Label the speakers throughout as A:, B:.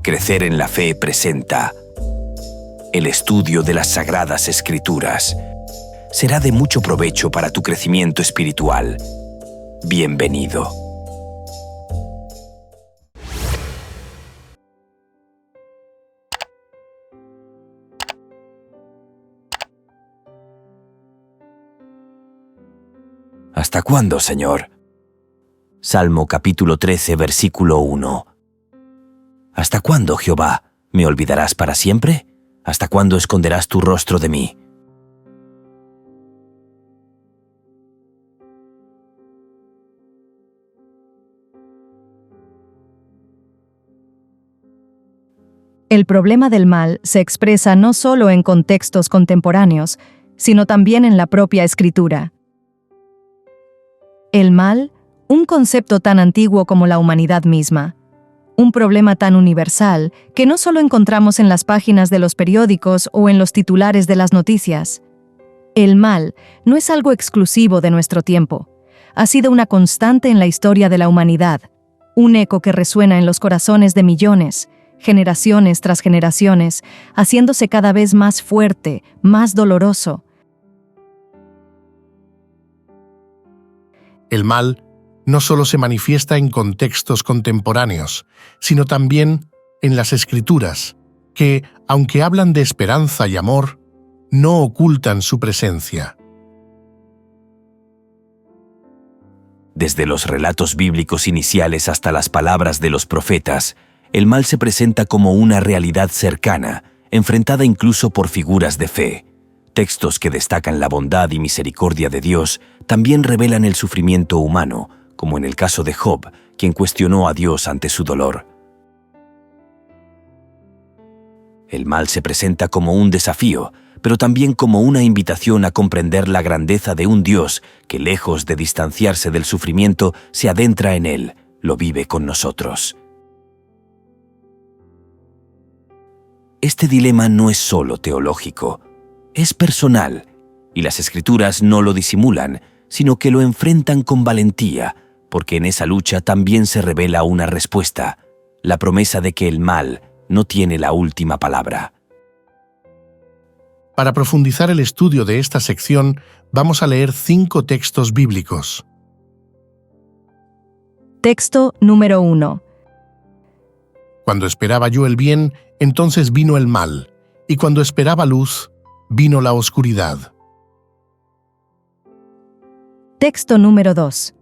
A: Crecer en la Fe presenta el estudio de las Sagradas Escrituras. Será de mucho provecho para tu crecimiento espiritual. Bienvenido. ¿Hasta cuándo, Señor? Salmo capítulo 13, versículo 1. ¿Hasta cuándo, Jehová? ¿Me olvidarás para siempre? ¿Hasta cuándo esconderás tu rostro de mí?
B: El problema del mal se expresa no solo en contextos contemporáneos, sino también en la propia Escritura. El mal, un concepto tan antiguo como la humanidad misma. Un problema tan universal que no solo encontramos en las páginas de los periódicos o en los titulares de las noticias. El mal no es algo exclusivo de nuestro tiempo. Ha sido una constante en la historia de la humanidad, un eco que resuena en los corazones de millones, generaciones tras generaciones, haciéndose cada vez más fuerte, más doloroso.
C: El mal no solo se manifiesta en contextos contemporáneos, sino también en las Escrituras, que, aunque hablan de esperanza y amor, no ocultan su presencia.
A: Desde los relatos bíblicos iniciales hasta las palabras de los profetas, el mal se presenta como una realidad cercana, enfrentada incluso por figuras de fe. Textos que destacan la bondad y misericordia de Dios también revelan el sufrimiento humano, como en el caso de Job, quien cuestionó a Dios ante su dolor. El mal se presenta como un desafío, pero también como una invitación a comprender la grandeza de un Dios que, lejos de distanciarse del sufrimiento, se adentra en él, lo vive con nosotros. Este dilema no es solo teológico, es personal, y las Escrituras no lo disimulan, sino que lo enfrentan con valentía, porque en esa lucha también se revela una respuesta, la promesa de que el mal no tiene la última palabra.
C: Para profundizar el estudio de esta sección, vamos a leer 5 textos bíblicos.
B: Texto número 1.
C: Cuando esperaba yo el bien, entonces vino el mal, y cuando esperaba luz, vino la oscuridad.
B: Texto número 2.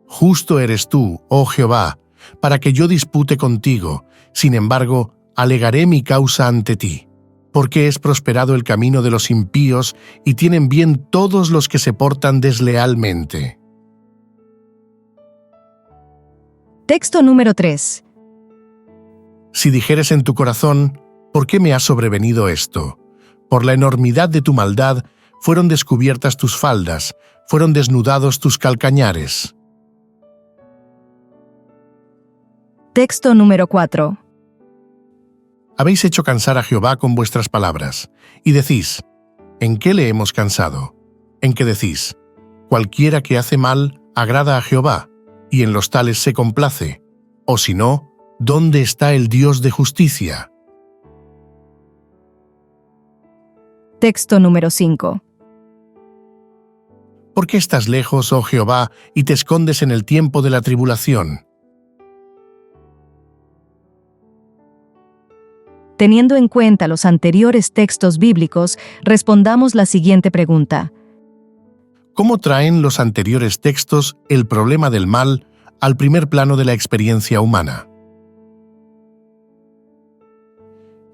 C: Justo eres tú, oh Jehová, para que yo dispute contigo. Sin embargo, alegaré mi causa ante ti. Porque es prosperado el camino de los impíos y tienen bien todos los que se portan deslealmente.
B: Texto número 3.
C: Si dijeres en tu corazón, ¿por qué me ha sobrevenido esto? Por la enormidad de tu maldad fueron descubiertas tus faldas, fueron desnudados tus calcañares.
B: Texto número 4.
C: Habéis hecho cansar a Jehová con vuestras palabras, y decís, ¿en qué le hemos cansado? En que decís, cualquiera que hace mal agrada a Jehová, y en los tales se complace. O si no, ¿dónde está el Dios de justicia?
B: Texto número 5.
C: ¿Por qué estás lejos, oh Jehová, y te escondes en el tiempo de la tribulación?
B: Teniendo en cuenta los anteriores textos bíblicos, respondamos la siguiente pregunta.
C: ¿Cómo traen los anteriores textos el problema del mal al primer plano de la experiencia humana?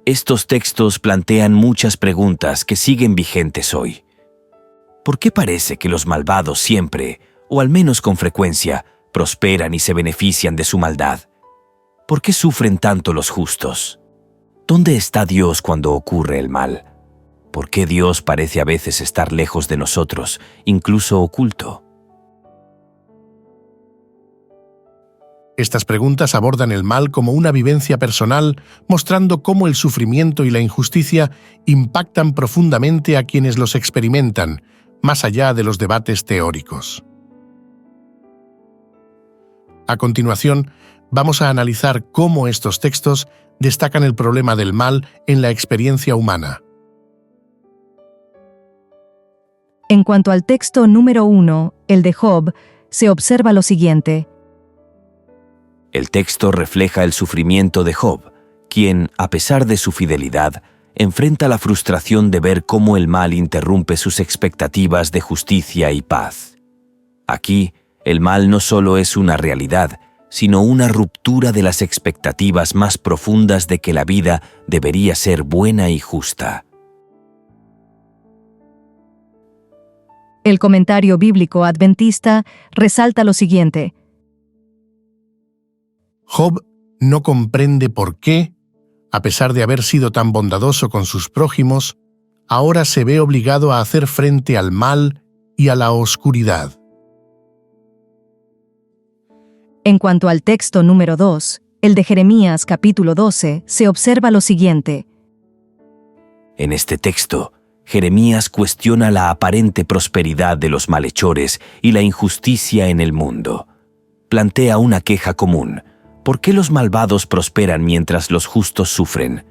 A: Estos textos plantean muchas preguntas que siguen vigentes hoy. ¿Por qué parece que los malvados siempre, o al menos con frecuencia, prosperan y se benefician de su maldad? ¿Por qué sufren tanto los justos? ¿Dónde está Dios cuando ocurre el mal? ¿Por qué Dios parece a veces estar lejos de nosotros, incluso oculto?
C: Estas preguntas abordan el mal como una vivencia personal, mostrando cómo el sufrimiento y la injusticia impactan profundamente a quienes los experimentan, más allá de los debates teóricos. A continuación, vamos a analizar cómo estos textos destacan el problema del mal en la experiencia humana.
B: En cuanto al texto número 1, el de Job, se observa lo siguiente.
A: El texto refleja el sufrimiento de Job, quien, a pesar de su fidelidad, enfrenta la frustración de ver cómo el mal interrumpe sus expectativas de justicia y paz. Aquí, el mal no solo es una realidad, sino una ruptura de las expectativas más profundas de que la vida debería ser buena y justa.
B: El comentario bíblico adventista resalta lo siguiente.
C: Job no comprende por qué, a pesar de haber sido tan bondadoso con sus prójimos, ahora se ve obligado a hacer frente al mal y a la oscuridad.
B: En cuanto al texto número 2, el de Jeremías capítulo 12, se observa lo siguiente.
A: En este texto, Jeremías cuestiona la aparente prosperidad de los malhechores y la injusticia en el mundo. Plantea una queja común. ¿Por qué los malvados prosperan mientras los justos sufren?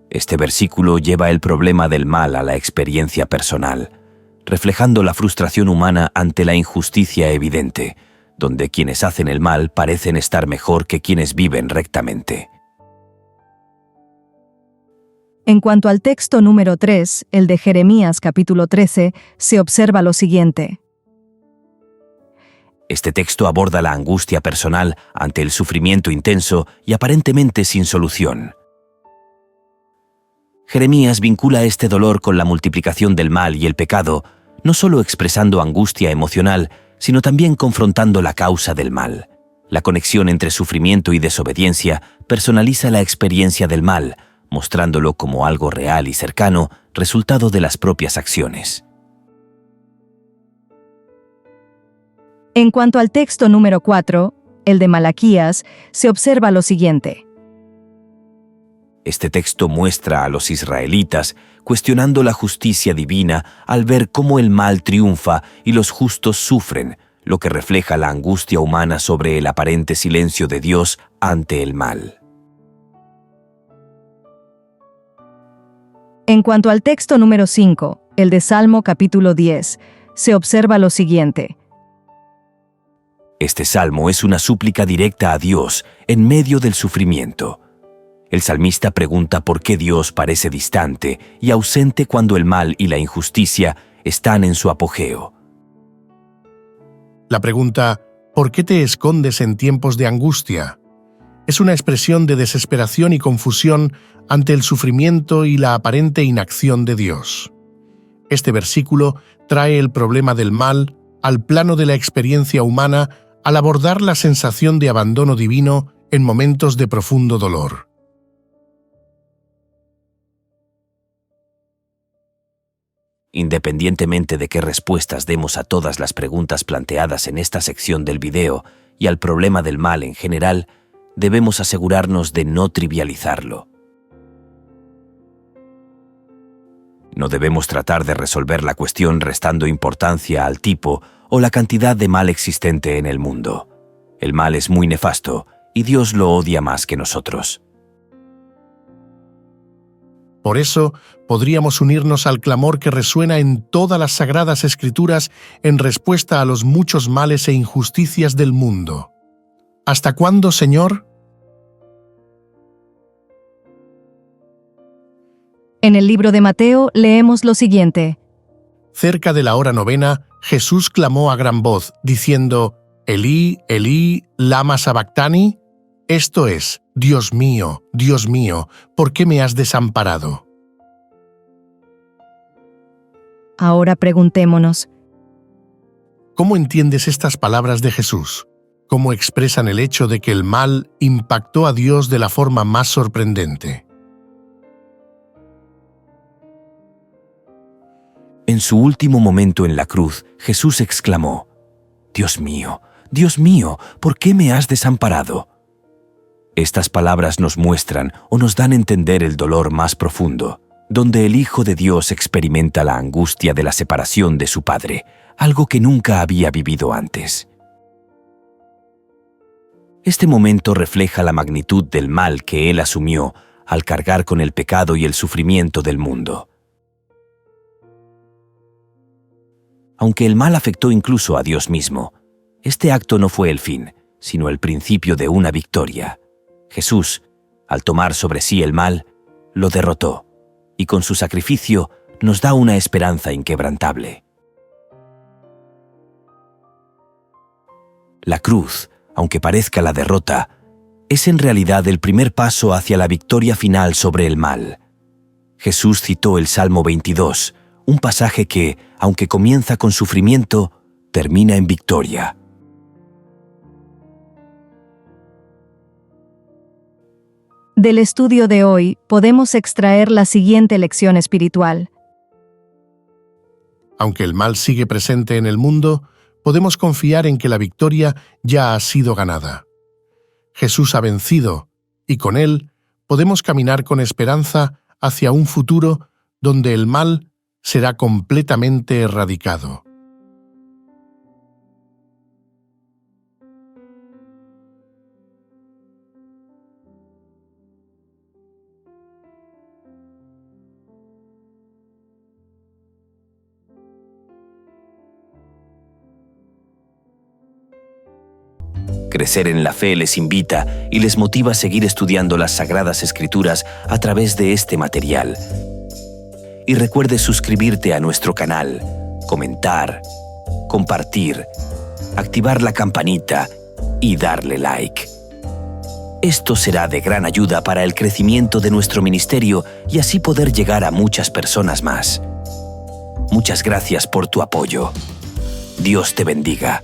A: Este versículo lleva el problema del mal a la experiencia personal, reflejando la frustración humana ante la injusticia evidente, donde quienes hacen el mal parecen estar mejor que quienes viven rectamente.
B: En cuanto al texto número 3, el de Jeremías capítulo 13, se observa lo siguiente.
A: Este texto aborda la angustia personal ante el sufrimiento intenso y aparentemente sin solución. Jeremías vincula este dolor con la multiplicación del mal y el pecado, no solo expresando angustia emocional, sino también confrontando la causa del mal. La conexión entre sufrimiento y desobediencia personaliza la experiencia del mal, mostrándolo como algo real y cercano, resultado de las propias acciones.
B: En cuanto al texto número 4, el de Malaquías, se observa lo siguiente.
A: Este texto muestra a los israelitas cuestionando la justicia divina al ver cómo el mal triunfa y los justos sufren, lo que refleja la angustia humana sobre el aparente silencio de Dios ante el mal.
B: En cuanto al texto número 5, el de Salmo capítulo 10, se observa lo siguiente.
A: Este salmo es una súplica directa a Dios en medio del sufrimiento. El salmista pregunta por qué Dios parece distante y ausente cuando el mal y la injusticia están en su apogeo.
C: La pregunta, ¿por qué te escondes en tiempos de angustia?, es una expresión de desesperación y confusión ante el sufrimiento y la aparente inacción de Dios. Este versículo trae el problema del mal al plano de la experiencia humana al abordar la sensación de abandono divino en momentos de profundo dolor.
A: Independientemente de qué respuestas demos a todas las preguntas planteadas en esta sección del video y al problema del mal en general, debemos asegurarnos de no trivializarlo. No debemos tratar de resolver la cuestión restando importancia al tipo o la cantidad de mal existente en el mundo. El mal es muy nefasto y Dios lo odia más que nosotros.
C: Por eso, podríamos unirnos al clamor que resuena en todas las sagradas escrituras en respuesta a los muchos males e injusticias del mundo. ¿Hasta cuándo, Señor?
B: En el libro de Mateo leemos lo siguiente.
C: Cerca de la hora novena, Jesús clamó a gran voz, diciendo, Elí, Elí, lama sabactani, esto es, Dios mío, ¿por qué me has desamparado?
B: Ahora preguntémonos,
C: ¿cómo entiendes estas palabras de Jesús? ¿Cómo expresan el hecho de que el mal impactó a Dios de la forma más sorprendente?
A: En su último momento en la cruz, Jesús exclamó, Dios mío, ¿por qué me has desamparado? Estas palabras nos muestran o nos dan a entender el dolor más profundo, donde el Hijo de Dios experimenta la angustia de la separación de su Padre, algo que nunca había vivido antes. Este momento refleja la magnitud del mal que Él asumió al cargar con el pecado y el sufrimiento del mundo. Aunque el mal afectó incluso a Dios mismo, este acto no fue el fin, sino el principio de una victoria. Jesús, al tomar sobre sí el mal, lo derrotó, y con su sacrificio nos da una esperanza inquebrantable. La cruz, aunque parezca la derrota, es en realidad el primer paso hacia la victoria final sobre el mal. Jesús citó el Salmo 22, un pasaje que, aunque comienza con sufrimiento, termina en victoria.
B: Del estudio de hoy podemos extraer la siguiente lección espiritual.
C: Aunque el mal sigue presente en el mundo, podemos confiar en que la victoria ya ha sido ganada. Jesús ha vencido, y con él podemos caminar con esperanza hacia un futuro donde el mal será completamente erradicado.
A: Crecer en la fe les invita y les motiva a seguir estudiando las Sagradas Escrituras a través de este material. Y recuerde suscribirte a nuestro canal, comentar, compartir, activar la campanita y darle like. Esto será de gran ayuda para el crecimiento de nuestro ministerio y así poder llegar a muchas personas más. Muchas gracias por tu apoyo. Dios te bendiga.